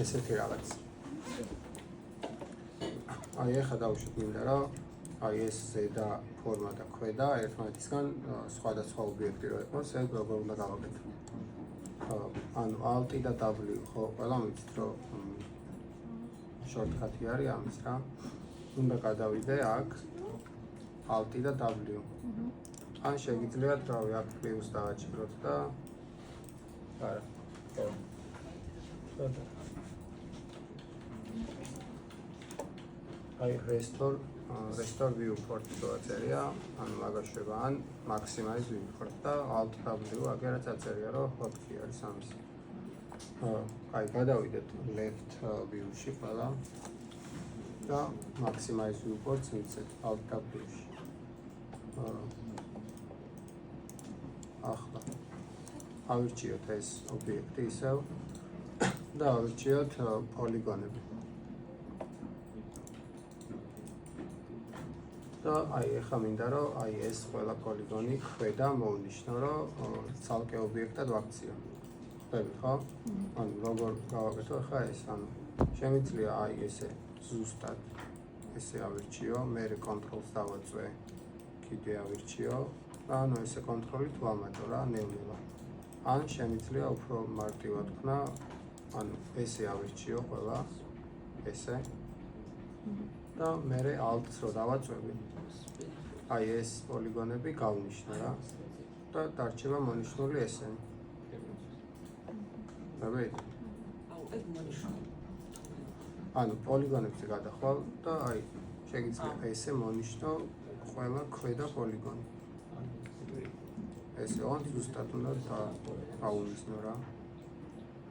ესეთი რაღაც. აი ახლა დავუშვით მინდა რომ აი ეს ზედა ფორმა და ქვედა ერთმანეთისგან სხვადასხვა ობიექტი რო იყოს, ეგ როგორ უნდა გავაკეთო? ანუ Alt და W ხო, ყველა მიცით რომ shortcut-ი არის ამის რა. უნდა გადავიდე აქ Alt და W. ან შეგიძლიათ რავი აქ plus დავაჭიროთ და არა. აი restore viewport დაწერია, ანუ მაგაშვება ან maximize viewport და Alt W აგერაც აწერია რომ hotkey არის ამის. აი გადავიდეთ left view-ში ყველა და maximize viewport-ს მიცეთ Alt W-ში. ახლა ავირჩიოთ ეს ობიექტი ისევ და ავირჩიოთ პოლიგონები. და აი ახლა მინდა რომ აი ეს ყველა პოლიგონი ქვედა მოვნიშნო რომ ცალკე ობიექტად ვაქციო. ხვდებით ხო? ანუ როგორ გავაკეთო ახლა ეს, ანუ შემიძლია აი ესე ზუსტად ესე ავირჩიო, მე კონტროლს დავაწვე, კიდე ავირჩიო და ანუ ესე კონტროლით ვამატო რა ნელ-ნელა. ან შემიძლია უფრო მარტივად ვქნა, ანუ ესე ავირჩიო ყველა ესე და მე Alt-ს რო დავაწვევი. აი ეს პოლიგონები გავნიშნე რა და დარჩება მონიშნული ესენი. აბეთ. ანუ პოლიგონებზე გადახვალ და აი შეგიძლია ესე მონიშნო ყველა ქვედა პოლიგონი. ესე on ზუსტად უნდა დააუნიშნო რა.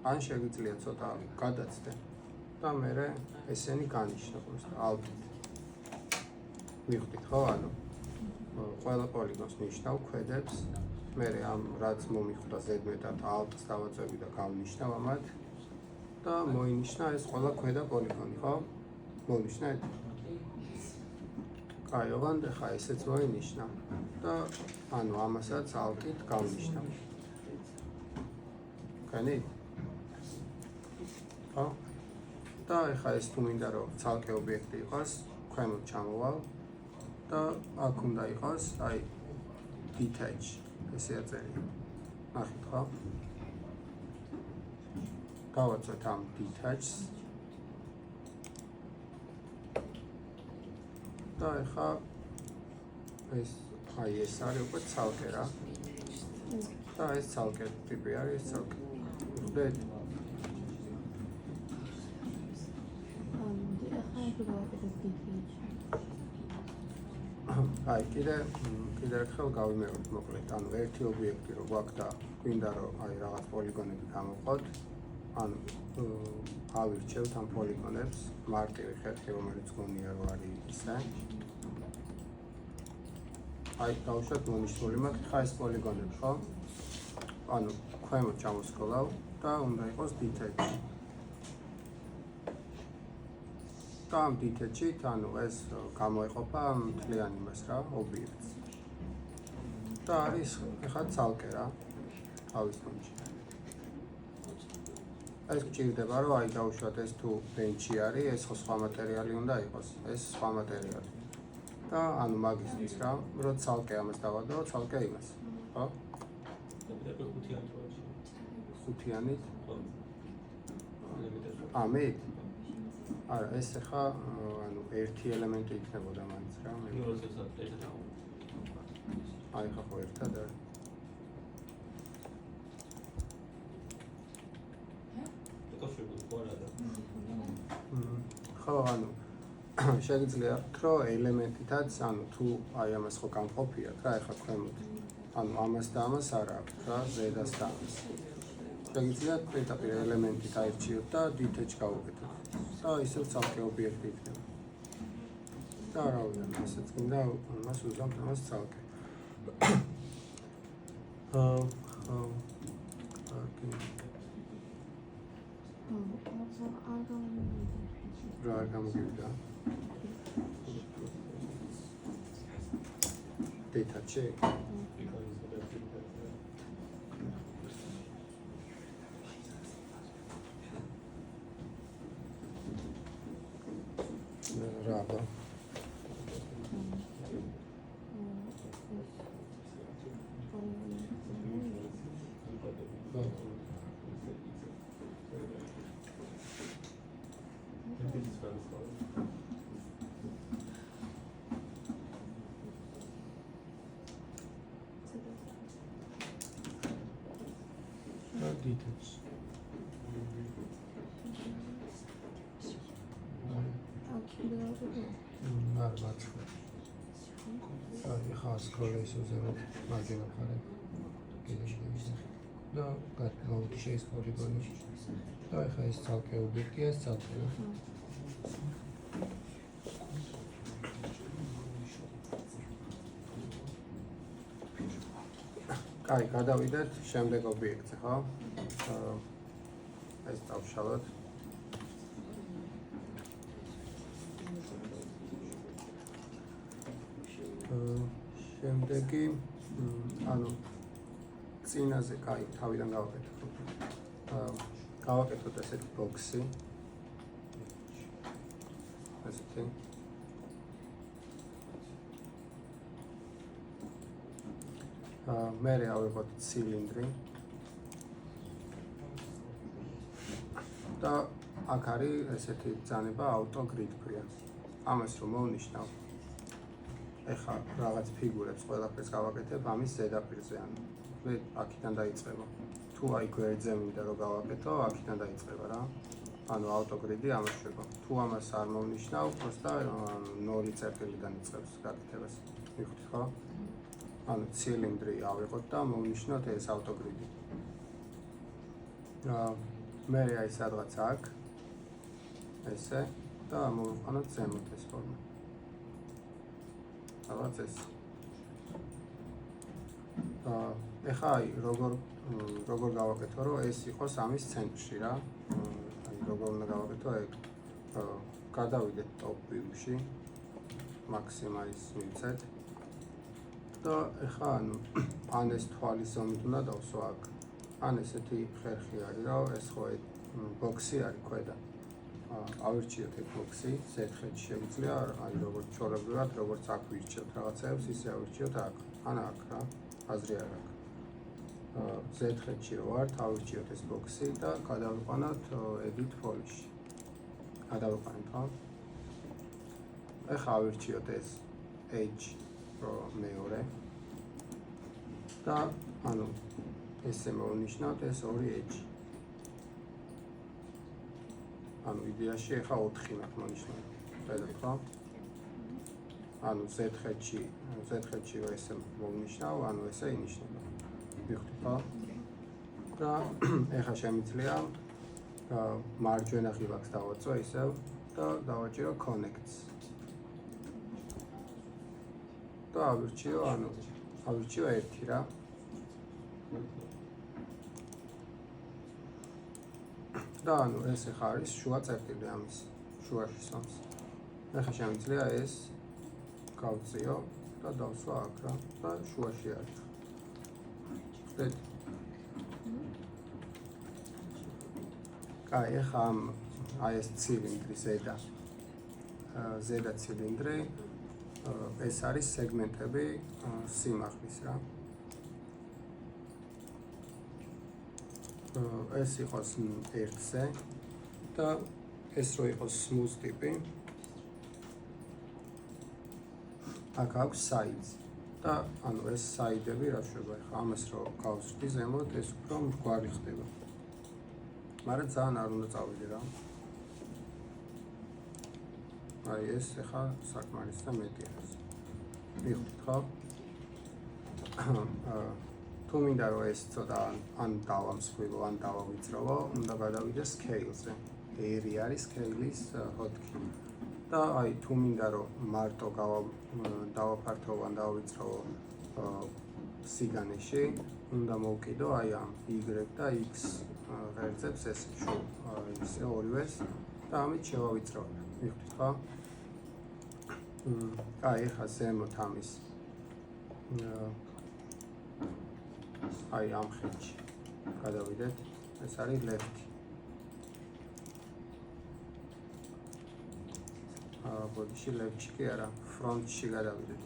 ან შეგიძლია ცოტა გადაცდე და მე ესენი განიშნო Alt-ით. მივხვდით ხო, ანუ ყველა პოლიგონს ნიშნავ ქვედებს, მე ამ რაც მომიხვდა ზედმეტად Alt-ს დავაწევი და გავნიშნავ ამათ და მოინიშნა ეს ყველა ქვედა პოლიგონი, ხო? მოინიშნეთ? კაი, ოღონდ ხა ესეც მოინიშნა და ანუ ამასაც Alt-ით გავნიშნავ. განით? ხო? და ეხა ეს თუ მინდა რომ ცალკე ობიექტი იყოს, ქვემოთ ჩამოვალ და აქ უნდა იყოს აი detach ესე აწერია. ნახეთ ხო? გავაწვეთ ამ detach-ს და ეხა ეს აი ეს არის უკვე ცალკე რა. და ეს ცალკე ტიპი არის ეს ცალკე. ხვდეთ? აი კიდე ერთხელ გავიმეორებ მოკლედ, ანუ ერთი ობიექტი რო გვაქვს და გვინდა რომ აი რაღაც პოლიგონები გამოვყოთ, ანუ ავირჩევთ ამ პოლიგონებს, მარტივი ხერხი რომელიც გონია რომ არის ისე. აი დავუშვათ მონიშნული მაქვს ხა ეს პოლიგონები ხო? ანუ ქვემოთ ჩამოსკოლავ და უნდა იყოს detach. და ამ detach-ით ანუ ეს გამოეყოფა მთლიან იმას რა, ობიექტს. და არის ეხლა ცალკე რა, თავის კონჩი. ეს გჭირდება რომ აი დავუშვათ ეს თუ bench-ი არის, ეს სხვა მატერიალი უნდა იყოს, ეს სხვა მატერიალი. და ანუ მაგისთვის რა, რომ ცალკე ამას დავადო, ცალკე იმას, ხო? ხუთიანით? ამით? არა, ეს ახლა ანუ ერთი ელემენტი იქნებოდა მაინც რა. აი ხა ხო ერთად არის. ხო, ანუ შეგიძლია რომ ელემენტითაც, ანუ თუ აი ამას ხო გამყოფიათ რა, ახლა ქვემოთ. ანუ ამას და ამას არა აქვს რა, ზედას და ამას. შეგიძლიათ პირდაპირ ელემენტით აირჩიოთ და detach გავუკეთოთ. და ისევ ცალკე ობიექტი იქნება. და რავია, ასეც გინდა ამას უზამთ ამას ცალკე. რა გამოგივიდა? detach-ი? რაბა. Details. არ მართლა. აი ხა სკოლის უზემო მარჯვენა მხარე. და გადმოვიდი ეს პოლიგონი. და ხა ეს ცალკე ობიექტია, ეს ცალკე. კაი, გადავიდეთ შემდეგ ობიექტზე, ხო? ეს დავშალოთ. შემდეგი ანუ წინაზე, კაი, თავიდან გავაკეთოთ. გავაკეთოთ ესეთი ბოქსი. ესეთი. მე ავიღოთ ცილინდრი. და აქ არის ესეთი ბრძანება auto-grid ქვია. ამას რომ მოვნიშნავ. ეხლა რაღაც ფიგურებს ყველაფერს გავაკეთებ ამის ზედაპირზე, ანუ მე აქიდან დაიწყება. თუ აი გვერდზე მინდა რომ გავაკეთო, აქიდან დაიწყება რა. ანუ auto-grid-ი ამოშვება. თუ ამას არ მოვნიშნავ, просто 0 წერტილიდან იწყებს გაკეთებას. მივხვდით ხო? ანუ ცილინდრი ავიღოთ და მოვნიშნოთ ეს auto-grid-ი. მე აი სადღაც აქ ესე და მოვიყვანოთ ზემოთ ეს ფორმა. რაღაც ეს. ეხლა აი როგორ გავაკეთო რომ ეს იყოს ამის ცენტრში რა. აი როგორ უნდა გავაკეთო ეგ. გადავიდეთ top view-ში. მაქსიმაიზ მივცეთ. და ეხლა ან ეს თვალის ზომით უნდა დავსვა აქ. ან ესეთი ხერხი არის რა, ეს ხო ბოქსი არის ქვედა. ავირჩიოთ ეს ბოქსი, Z-ხედი შეგვიძლია, აი როგორც ჩორებრივად, როგორც აქ ვირჩიოთ რაღაცეებს, ისე ავირჩიოთ აქ, ან აქ რა, აზრი არ აქვს. Z-ხედში რო ვართ, ავირჩიოთ ეს ბოქსი და გადავიყვანოთ edit polish-ში. გადავიყვანეთ, ხო? ეხლა ავირჩიოთ ეს edge რო მეორე. და ანუ ესე მოვნიშნავთ ეს ორი edge. ანუ იდეაში ეხა 4 მაქვს მონიშნული. ხედავთ ხო? ანუ Z-ხედში ესე მოვნიშნავ, ანუ ესე ინიშნება. მივხვდით ხო? და ეხა შემიძლია მარჯვენა ღილაკს დავაწვე ისევ და დავაჭირო connects. და ავირჩიო, ანუ ავირჩიო 1 რა. და ანუ ეს ხა არის შუა წერტილი ამის შუაში სომს. ეხლა შემიძლია ეს გავწიო და დავსვა აქ რა და შუაში არის. ხვდით? კაი, ეხლა აი ეს ცილინდრი ზედა ცილინდრი ეს არის სეგმენტები სიმაღლის რა. ეს იყოს 1-ზე და ეს რო იყოს smooth ტიპი. აქ აქვს sides და ანუ ეს საიდები რა შვება ხა ამას რო გავსვი ზემოთ ეს უფრო მრგვალი ხდება. მაგრამ ძალიან არ უნდა წავიდე რა. აი ეს ხა საკმარის და მეტია. მივხვდით ხო? თუ მინდა რომ ეს ცოტა ან დავამსხვილო, ან დავავიწროვო, უნდა გადავიდე scale-ზე. ერი არის scale-ის hotkey. და აი თუ მინდა რომ მარტო დავაფართოვო, ან დავავიწროვო სიგანეში, უნდა მოვკიდო აი ამ Y და X ღერძებს ეს ისე ორივეს და ამით შევავიწროვებ. მივხვდით ხო? აი ეხლა ზემოთ ამის აი ამ ხელში გადავიდეთ, ეს არის left. ბოდიში, left-ში კი არა, front-ში გადავიდეთ.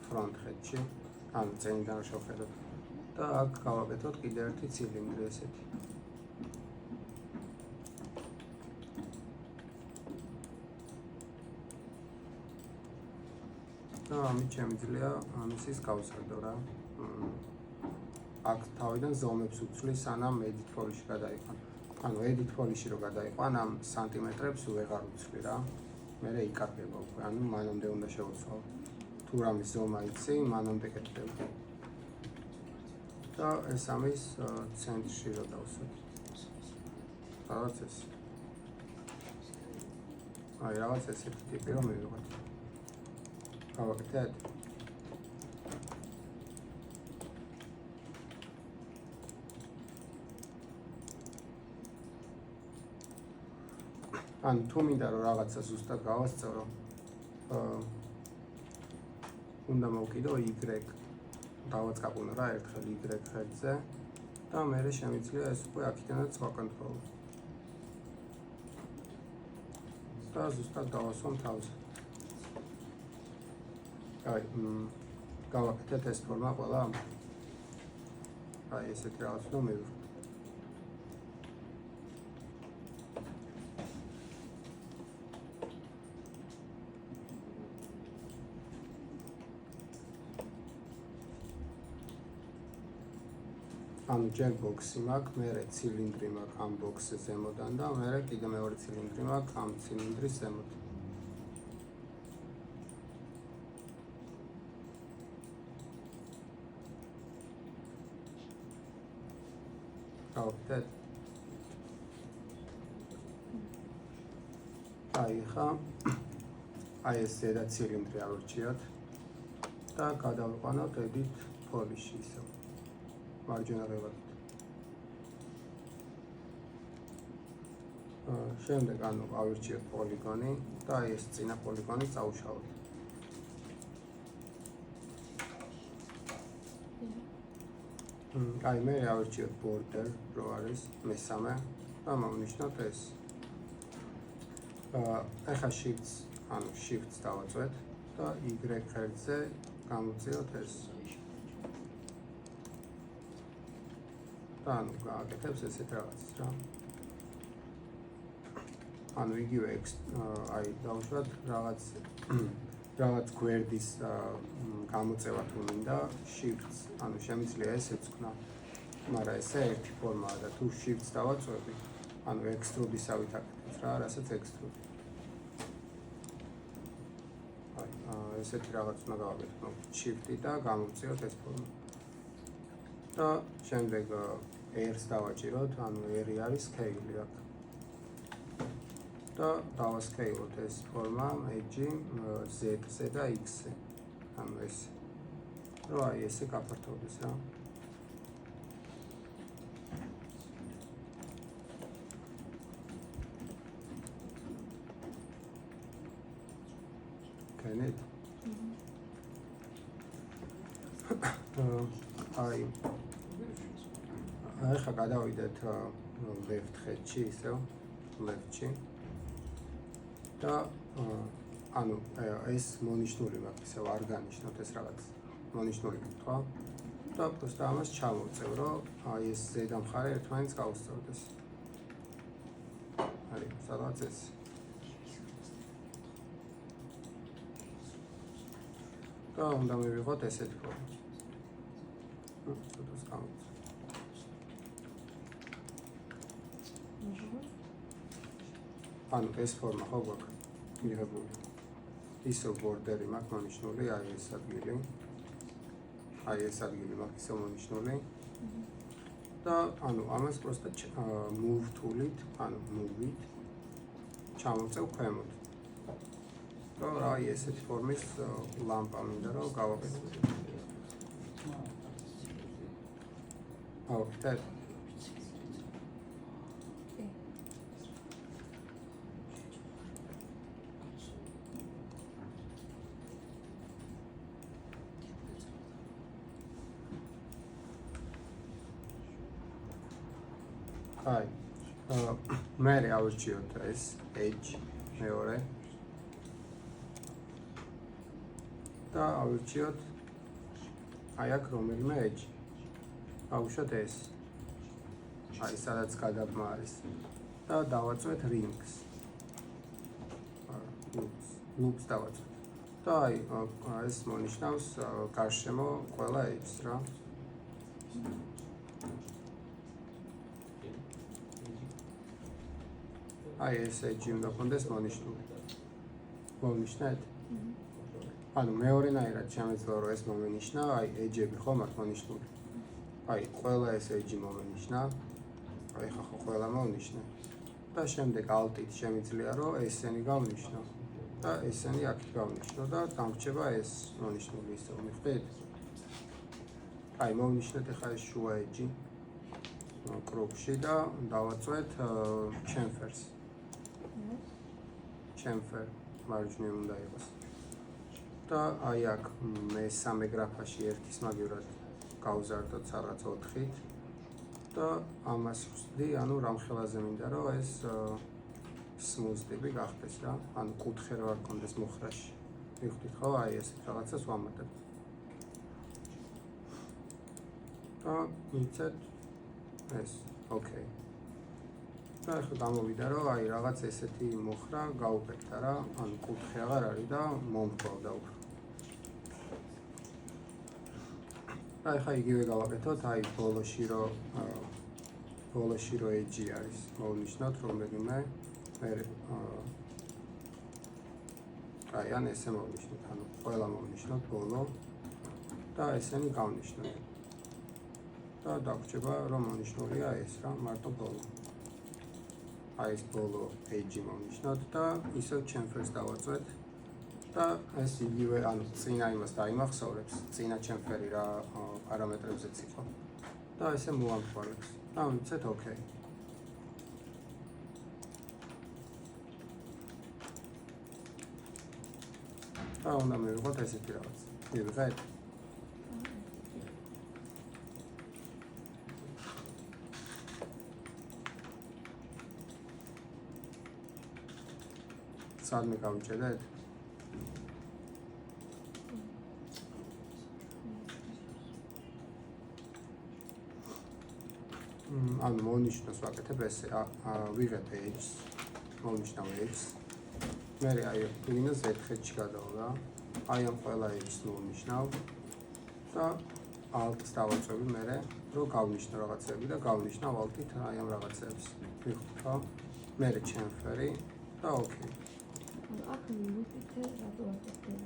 front head-ში, ანუ წინიდან შევხედოთ. და აქ გავაკეთოთ კიდევ ერთი ცილინდრი ესეთი. და ამით შემიძლია ამისის გავსარდო რა. აქ თავიდან ზომებს უცვლის, სანამ edit folder-ში გადაიყვან. ანუ edit folder-ში რო გადაიყვან, ამ სანტიმეტრებს ვეღარ უცვლი რა. მერე იკარგება უკვე, ანუ მანამდე უნდა შევცვალო. თუ რამის ზომა იცი, მანამდე კეთდება. და ეს ამის ცენტრში რო დავსვათ. რაღაც ეს. აი რაღაც ესეთი ტიპი რომ მივიღოთ. გავაკეთეთ. ან თუ მინდა რომ რაღაცა ზუსტად გავასწორო, უნდა მოვკიდო Y დავაწყაპუნო რა ერთხელ Y ხერხზე და მერე შემიძლია ეს უკვე აქედანაც ვაკონტროლო. და ზუსტად დავასვამ თავზე. აი, გავაკეთეთ ეს ფორმა ყველა. აი, ესეთი რაღაც უნდა მივიღოთ. ანუ ჯერ ბოქსი მაქვს, მერე ცილინდრი მაქვს ამ ბოქსის ზემოდან და მერე კიდე მეორე ცილინდრი მაქვს ამ ცილინდრის ზემოდან. გავაკეთეთ. აი ხა აი ეს ზედა ცილინდრი ავირჩიოთ და გადავიყვანოთ edit folder-ში ისევ. მარჯვენა ღერძით. შემდეგ ანუ ავირჩიოთ პოლიგონი და აი ეს წინა პოლიგონი წავუშავოთ. აი მე ავირჩიოთ border რო არის მესამე და მოვნიშნოთ ეს. ახლა shift-ს დავაწვეთ და Y ხერხზე გამოვწიოთ ეს. ანუ გააკეთებს ესეთ რაღაცას რა. ანუ იგივე აი დავუშვათ რაღაც გვერდის გამოწევა თუ მინდა shift-ს, ანუ შემიძლია ესეც ვქნა. მაგრამ ესე ერთი ფორმაა და თუ shift-ს დავაწვევი, ანუ extrude-ისავით აკეთებს რა, რასაც extrude. აი ესეთი რაღაც უნდა გავაკეთო. shift-ი და გამოვწიოთ ეს ფორმა. და შემდეგ R-ს დავაჭიროთ, ანუ R არის scale-ი აქ. და დავასკეილოთ ეს ფორმა edge Z-ზე და X-ზე. ანუ ეს. რო აი ესე გაფართოვდეს რა. კენეთ. აი ახლა გადავიდეთ left head-ში ისევ, left-ში. და ანუ ეს მონიშნული მაქვს, ისევ არ განიშნოთ ეს რაღაც მონიშნული კითხვა. და просто ამას ჩავუწევ, რომ აი ეს ზედა მხარე ერთმანეთს გაუსწორდეს. აი, სადაც ეს. და უნდა მივიღოთ ესეთი ფორმა. ცოტას გამოვწევ. ანუ ეს ფორმა ხო გვაქვს მიღებული. ისო ბორდერი მაქვს მონიშნული, აი ეს ადგილი. აი ეს ადგილი მაქვს ისო მონიშნული. და ანუ ამას просто move tool-ით, ანუ move-ით ჩამოვწევ ქვემოთ. და აი ესეთი ფორმის ლამპა მინდა რომ გავაკეთო. ავკეთეთ. აი მე ავირჩიოთ ეს edge მეორე და ავირჩიოთ აი აქ რომელიმე edge. ავუშვათ ეს. აი სადაც გადაბმა არის. და დავაწვეთ rings. loops დავაწვეთ. და აი ეს მონიშნავს გარშემო ყველა edge რა. აი ეს edge უნდა კონდეს მონიშნული. მონიშნეთ? ანუ მეორენაირად შემეძლო რომ ეს მომენიშნა, აი edge-ები ხომ აქ მონიშნული. აი ყველა ეს edge მომენიშნა. აი ხა ხო ყველა მომენიშნა. და შემდეგ alt-ით შემიძლია რომ ესენი გავნიშნო. და ესენი აქ გავნიშნო და დამრჩება ეს მონიშნული ისე მიხვდით? აი მოვნიშნეთ ახლა ეს შუა edge კრუგში და დავაწვეთ chamfers. chamfer მარჯვნივ უნდა იყოს. და აი აქ მესამე გრაფაში ერთის მაგივრად გავზარდოთ სადღაც 4-ით და ამას ვხსნი, ანუ რამ ხელაზე მინდა რომ ეს smooth ტიპი გახდეს რა, ანუ კუთხე რა არ კონდეს მუხრაში. მიხვდით ხო? აი ესეთ რაღაცას ვამატებ. და მიცეთ ეს, ოკეი. და ახლა გამოვიდა რომ აი რაღაც ესეთი მუხრა გავუკეთდა რა, ანუ კუთხე აღარ არის და მომთვალდა უფრო. და ახლა იგივე გავაკეთოთ, აი ბოლოში რომ edge არის, მოვნიშნოთ რომელიმე აი ან ესე მოვნიშნოთ, ანუ ყველა მოვნიშნოთ ბოლო და ესენი გავნიშნოთ. და დაგვრჩება რომ მონიშნულია ეს რა, მარტო ბოლო. აი ეს ბოლო edge მოვნიშნოთ და ისევ chamfers დავაწვეთ და ეს იგივე ანუ წინა იმას დაიმახსოვრებს, წინა chamfer-ი რა პარამეტრებზეც იყო. და ესე მოვამთვალებს. და ვიცით ოკეი. და უნდა მივიღოთ ესეთი რაღაც. მივიღეთ? სადმე გავიჭედეთ? ანუ მონიშნოს ვაკეთებ ესე, ვიღებ edge-ს, მონიშნავ edge-ს. მე აი მინდა Z-ხედში გადავალ რა. აი ამ ყველა edge-ს მონიშნავ და alt-ს დავაწვევი მე, რომ გავნიშნო რაღაცები და გავნიშნავ alt-ით აი ამ რაღაცებს. მიხვდით ხო? მე chamfer-ი და ოკეი. აქ ლუპით რატო აკეთებ?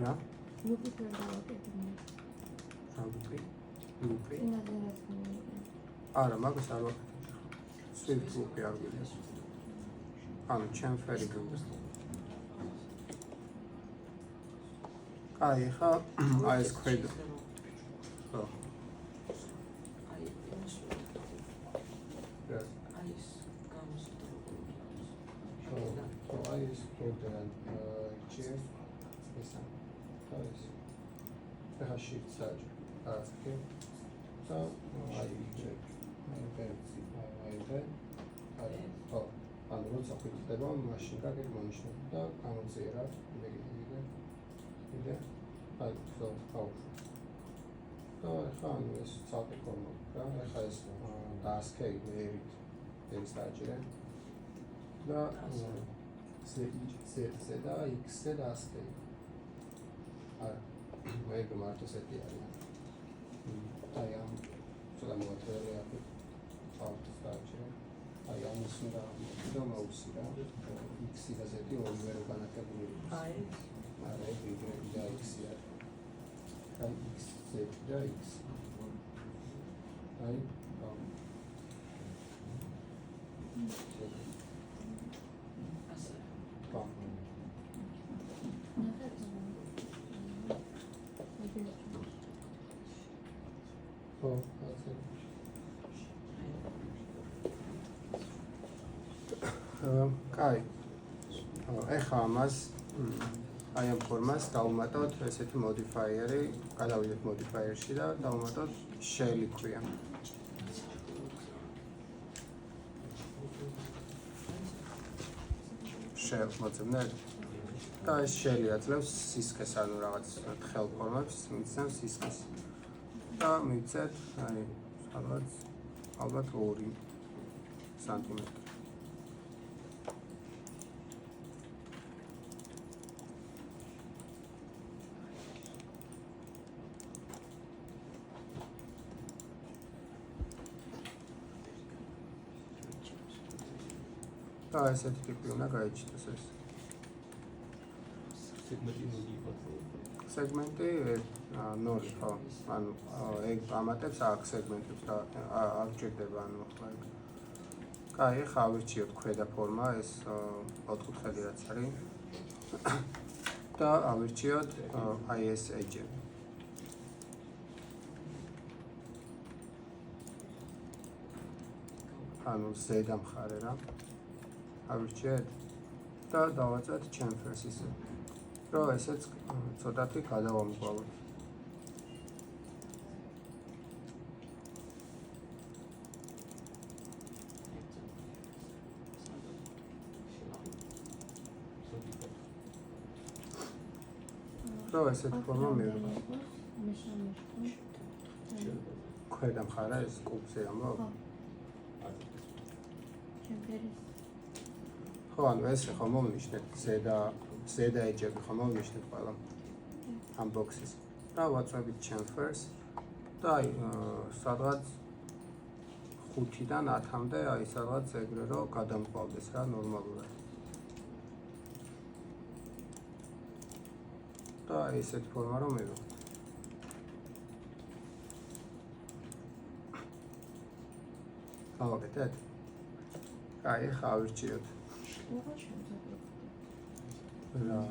რა? ლუპით რატო აკეთებ? ლუპი? არა, მაგას არ ვაკეთებ. Swift ლუპი არ გვიდეს. ანუ chamfer-ი გვიდეს. აი, ხა აი ეს ქვედა. ხო. აი ეს პროგრამ ჩეს ესა. არის. ახლა shift search. ასკე. და აი ხო, ანუ როცა ვიტყდება, მაშინ გაგებ მონიშნებ და გამოწერა, იდე. აი, ხო. და ახლა ანუ ეს ცალკე ფორმა რა, ახლა ეს დასკე ეს დაჭერე. და Z და X-ზე დასკე. არა, მე მარტო Z-ი არის. აი ამ ცოტა მოაწერე აქ ავტოს დაჭერე. აი ამის უნდა მოუსი რა. X-ი და Z-ი ორივე რო განაკეთებული იყოს. აი და X-ი არის. აი X, Z და X. აი კაი. ეხლა ამას აი ამ ფორმას დავუმატოთ ესეთი modifier-ი, გადავიდეთ modifier-ში და დავუმატოთ shell-ი ქვია. shell მოწმნეთ. და ეს შელიაძლევს სისქეს, ანუ რაღაც თხელ ფორმებს მიცემს სისქეს. და მივცეთ, აი, სადღაც ალბათ 2 სანტიმეტრი. და ესეთი ტიპი უნდა გაიჩნდეს ეს. სეგმენტი 0, ხო? ანუ ეგ ამატებს აქ სეგმენტებს და არ ჭირდება ანუ ახლა ეგ. კაი, ხა ავირჩიოთ ქვედა ფორმა, ეს 4-კუთხედი რაც არის. და ავირჩიოთ აი ეს ეჯები. ანუ ზედა მხარე რა. ავირჩიეთ და დავაწვეთ chamfers ისე. რომ ესეც ცოტათი გადავამგვალოთ. რომ ესეთი ფორმა მივიღოთ. ქვედა მხარე ეს კუბზე ამბობ? ხო, ანუ ეს ხო მომნიშნეთ ზედა ეჯები ხო მომნიშნეთ ყველა ამ ბოქსის. და ვაწვევით chamfers და აი სადღაც 5-დან 10-მდე აი სადღაც ეგრე რომ გადამყავდეს რა ნორმალურად. და ესეთ ფორმა რომ მივიღოთ. გავაკეთეთ? აი, ხა ავირჩიოთ. რა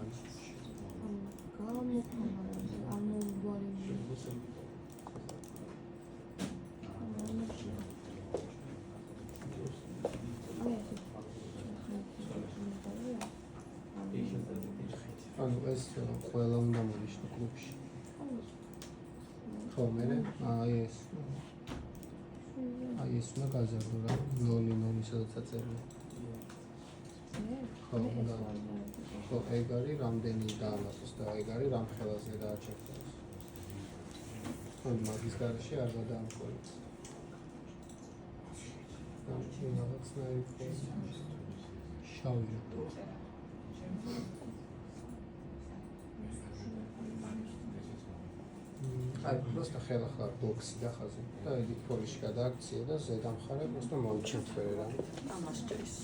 ანუ ეს ყველა უნდა მონიშნო კლუბში. ხო, მე აი ეს უნდა გაზარდო რა 0-0 სადაც აწერია. ხო, ეგ არის რამდენი დაამატოს და ეგ არის რამ ხელაზე დააჩერდეს. ხო, მაგის გარშე არ გადაამკვირვებს. რაღაცნაირი შავი. აი, просто ხელა ხარ ბოქსი და ხაზი და edit polish-ი გადააქციე და ზედა მხარე просто მოვჩემფერე რა. ამას ჭრის.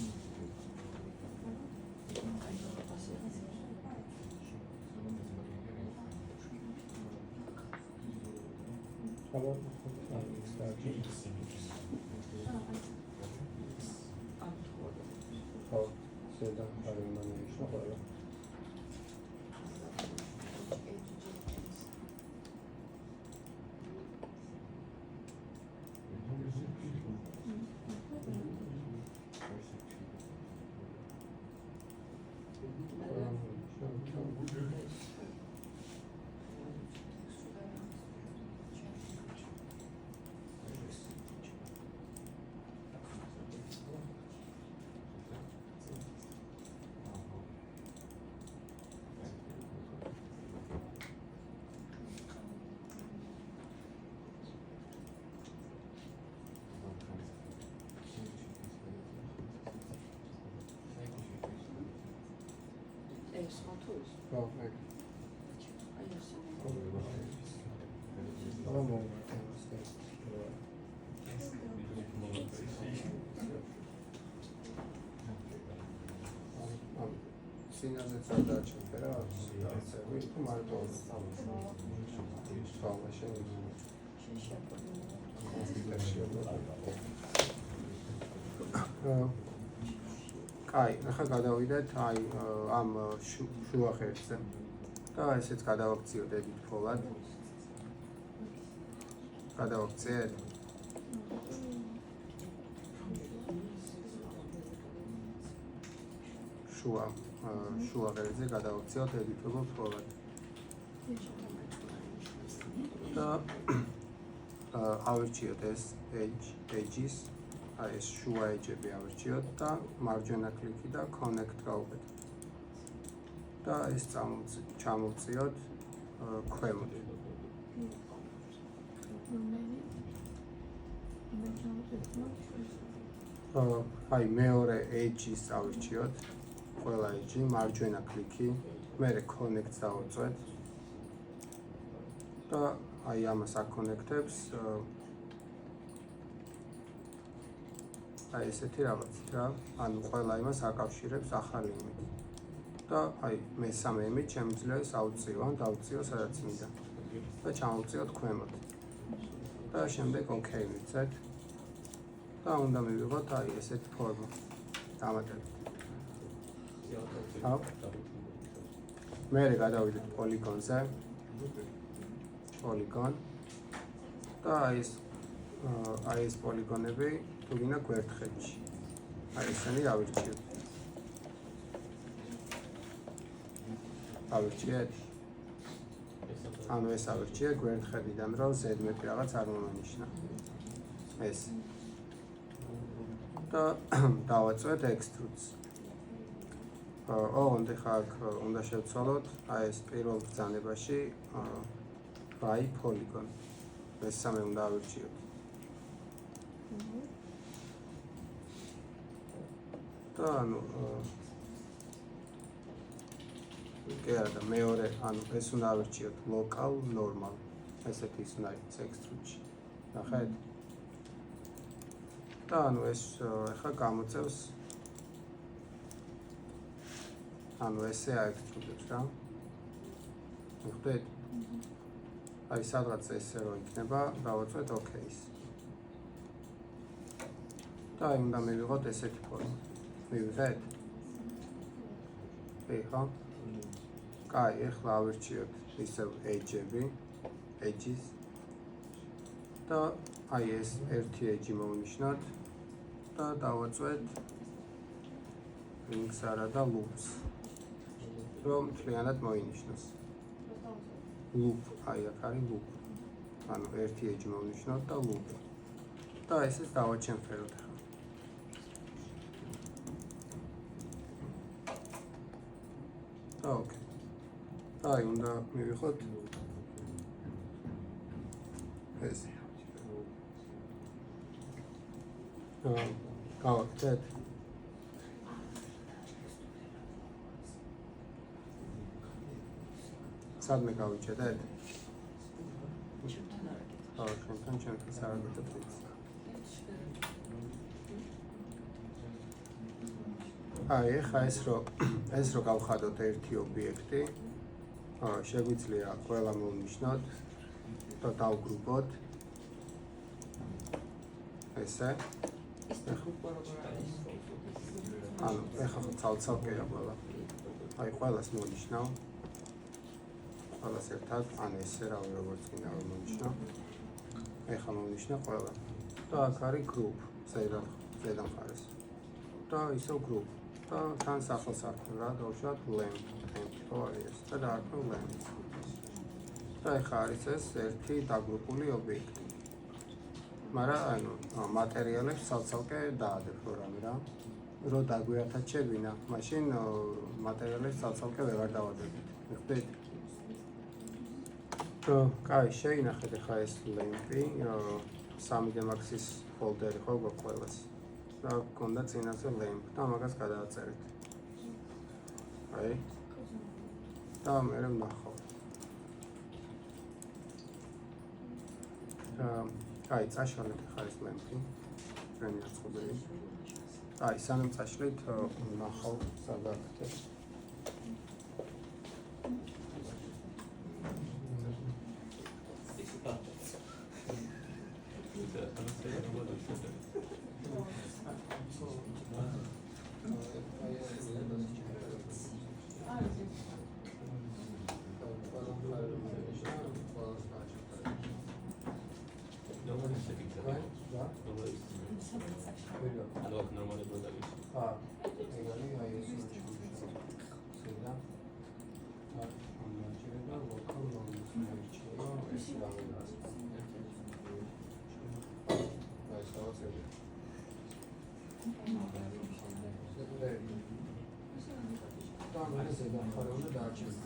ხო, ზედა მხარე უნდა მოვიშნო ყველა. ეს ხათოს. ხო, ეგ. აი ეს. სინაზე წადა ჩემფერა, სიაცები, მარტო. ხო, მაშინ აი, ახლა გადავიდეთ აი ამ შუა ხერხზე. და ესეც გადავაქციოთ edit ფოლად. გადავაქციეთ. შუა ხერხზე გადავაქციოთ edit ფოლად. და ავირჩიოთ ეს edges, აი ეს შუა ეჯები ავირჩიოთ და მარჯვენა კლიკი და connect გავუკეთოთ. და ეს ჩამოვწიოთ ქვემოთ. აი მეორე edge-ის წავირჩიოთ, ყველა edge-ი, მარჯვენა კლიკი, მერე connect დავუწვეთ და აი ამას აკონექტებს აი ესეთი რაღაც რა, ანუ ყველა იმას აკავშირებს ახალი იმით. და აი მესამე იმით შემიძლია ის ავწიო, დავწიო სადაც მინდა და ჩამოვწიოთ ქვემოთ. და შემდეგ OK მივცეთ და უნდა მივიღოთ აი ესეთი ფორმა. დამატებით. მერე გადავიდეთ პოლიგონზე. პოლიგონ და აი ეს პოლიგონები თუ გინდა გვერდხელში. აი ესენი ავირჩიოთ. ავირჩიეთ. ანუ ეს ავირჩიე გვერდხელიდან, რომ ზედმეტი რაღაც არ მომენიშნა. ეს. და დავაწვეთ extrude-ს. ოღონდ ახლა აქ უნდა შევცვალოთ აი ეს პირველ ბრძანებაში by polygon. მესამე უნდა ავირჩიოთ. და ანუ კი არა და მეორე ანუ ეს უნდა ავირჩიოთ local normal. ესეთი ის უნდა იყოს extrude-ში. ნახეთ? და ანუ ეს ახლა გამოწევს ანუ ესე აექსტრუდებს რა. მიხდეთ? აი სადღაც ესე რო იქნება, დავაწვეთ OK-ს. და აი უნდა მივიღოთ ესეთი ფორმა. მივიღეთ? ხო? კაი, ახლა ავირჩიოთ ისევ edges და აი ეს ერთი edge მოვნიშნოთ და დავაწვეთ rings არა და loops. რომ მთლიანად მოინიშნოს. loop, აი აქ არის loop. ანუ ერთი edge მოვნიშნოთ და loop. და ესეც დავაჩენფეროთ ახლა. და OK. და აი უნდა მივიღოთ ეს. გავაკეთეთ. სადმე გავიჭედეთ? ჩვენთან ჩემთვის არ გეტყვით. აი ახლა ეს რო გავხადოთ ერთი ობიექტი, შეგვიძლია ყველა მოვნიშნოთ და დავგრუპოთ. ესე. ანუ ახლა ცალ-ცალკეა ყველა. აი ყველას მოვნიშნავ. ყველას ერთად, ანუ ესე რავი როგორც გინდა რომ მოვნიშნო. ახლა მოვნიშნე ყველა. და აქ არის group, ზედა მხარეს. და ისევ group. და თან სახელსარქმე რა დავუშვათ lamp. ეს და დაარქვე lamp. და ახლა არის ეს ერთი დაგრუპული ობიექტი. მაგრამ ანუ მატერიალებს ცალ-ცალკე დაადებ რამე რა. რო დაგვეათაჩებინა, მაშინ მატერიალებს ცალ-ცალკე ვეღარ დავადებთ. მიხდით? კაი, შეინახეთ ახლა ეს lamp-ი, 3D Max-ის folder-ი ხო გვაქვს ყველას. და გქონდა წინაზე lamp და მაგას გადააწერეთ. აი. და მე ვნახავ. აი, წაშალეთ ახლა ეს lamp-ი. ჩვენი აწყობილი. აი, სანამ წაშლით, ვნახავ სადაგაკეთეთ. და ამაზე ზედა მხარე უნდა დააჩეროთ.